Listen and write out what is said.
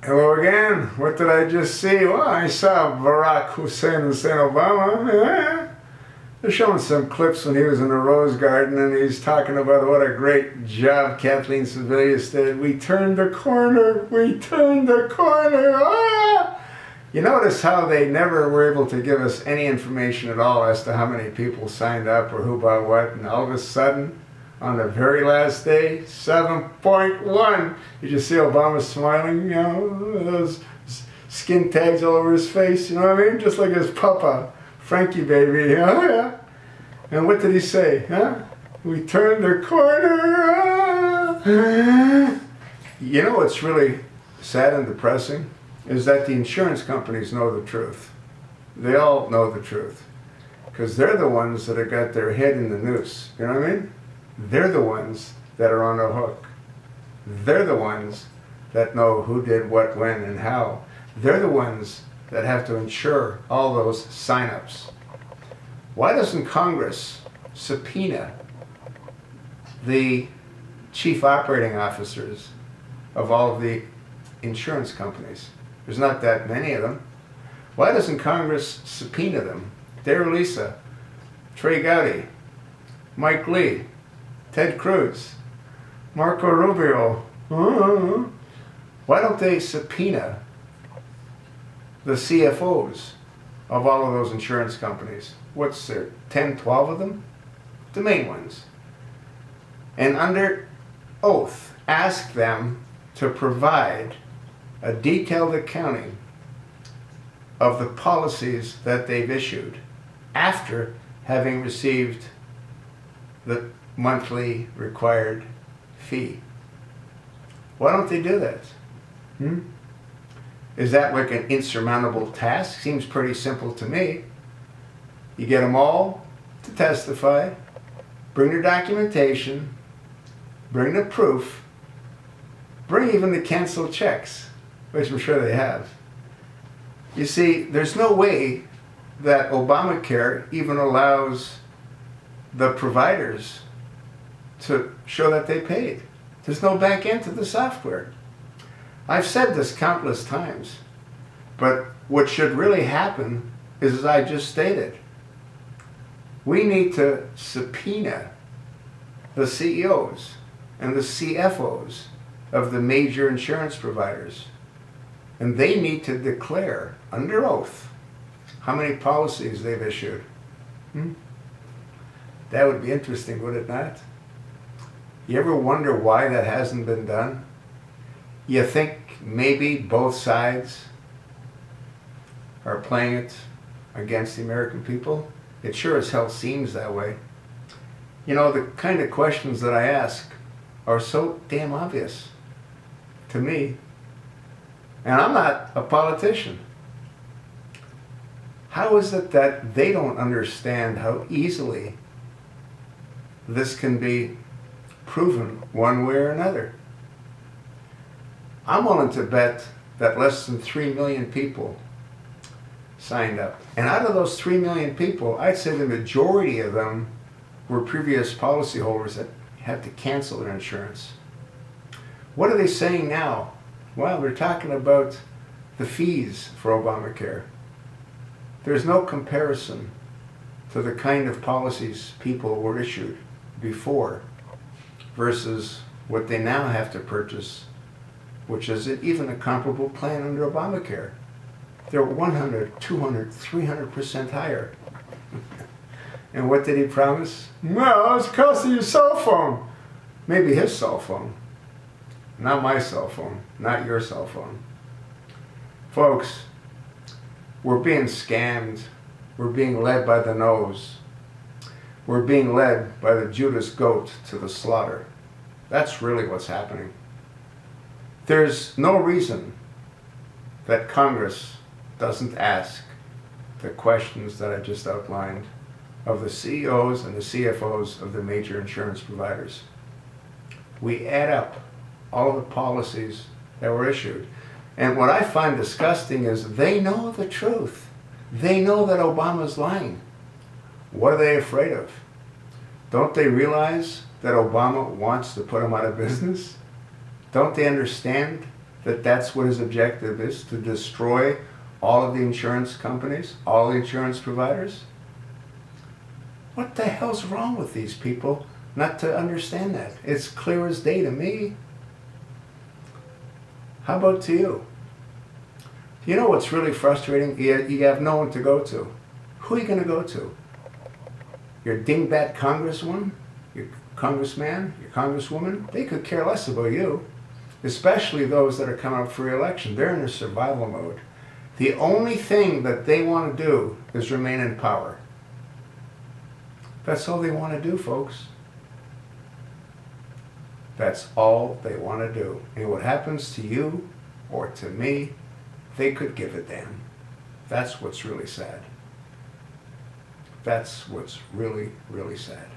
Hello again. What did I just see? Well, I saw Barack Hussein Obama. Yeah. They're showing some clips when he was in the Rose Garden and he's talking about what a great job Kathleen Sebelius did. We turned the corner. We turned the corner. Ah! You notice how they never were able to give us any information at all as to how many people signed up or who bought what, and all of a sudden, on the very last day, 7.1. You just see Obama smiling, you know, those skin tags all over his face, you know what I mean? Just like his papa, Frankie baby, you know? Yeah. And what did he say? Huh? We turned the corner. You know what's really sad and depressing? Is that the insurance companies know the truth. They all know the truth. Because they're the ones that have got their head in the noose, you know what I mean? They're the ones that are on the hook. They're the ones that know who did what, when, and how. They're the ones that have to insure all those sign-ups. Why doesn't Congress subpoena the chief operating officers of all of the insurance companies? There's not that many of them. Why doesn't Congress subpoena them? Dare Lisa, Trey Gowdy, Mike Lee, Ted Cruz, Marco Rubio. Why don't they subpoena the CFOs of all of those insurance companies? What's there, 10, 12 of them? The main ones. And under oath, ask them to provide a detailed accounting of the policies that they've issued after having received the monthly required fee. Why don't they do that? Is that like an insurmountable task? Seems pretty simple to me. You get them all to testify, bring their documentation, bring the proof, bring even the canceled checks, which I'm sure they have. You see, there's no way that Obamacare even allows the providers to show that they paid. There's no back end to the software. I've said this countless times, but what should really happen is, as I just stated, we need to subpoena the CEOs and the CFOs of the major insurance providers. And they need to declare under oath how many policies they've issued. That would be interesting, would it not? You ever wonder why that hasn't been done? You think maybe both sides are playing it against the American people? It sure as hell seems that way. You know, the kind of questions that I ask are so damn obvious to me. And I'm not a politician. How is it that they don't understand how easily this can be proven one way or another? I'm willing to bet that less than 3 million people signed up. And out of those 3 million people, I'd say the majority of them were previous policyholders that had to cancel their insurance. What are they saying now? Well, they're talking about the fees for Obamacare. There's no comparison to the kind of policies people were issued before versus what they now have to purchase, which is even a comparable plan under Obamacare. They're 100, 200, 300% higher. And what did he promise? Well, it's costing your cell phone. Maybe his cell phone. Not my cell phone. Not your cell phone. Folks, we're being scammed. We're being led by the nose. We're being led by the Judas goat to the slaughter. That's really what's happening. There's no reason that Congress doesn't ask the questions that I just outlined of the CEOs and the CFOs of the major insurance providers. We add up all of the policies that were issued. And what I find disgusting is they know the truth. They know that Obama's lying. What are they afraid of? Don't they realize that Obama wants to put them out of business? Don't they understand that that's what his objective is, to destroy all of the insurance companies, all the insurance providers? What the hell's wrong with these people not to understand that? It's clear as day to me. How about to you? You know what's really frustrating? You have no one to go to. Who are you going to go to? Your dingbat congresswoman? Your congressman? Your congresswoman? They could care less about you. Especially those that are coming up for re-election. They're in a survival mode. The only thing that they want to do is remain in power. That's all they want to do, folks. That's all they want to do. And what happens to you or to me, they could give a damn. That's what's really sad. That's what's really, really sad.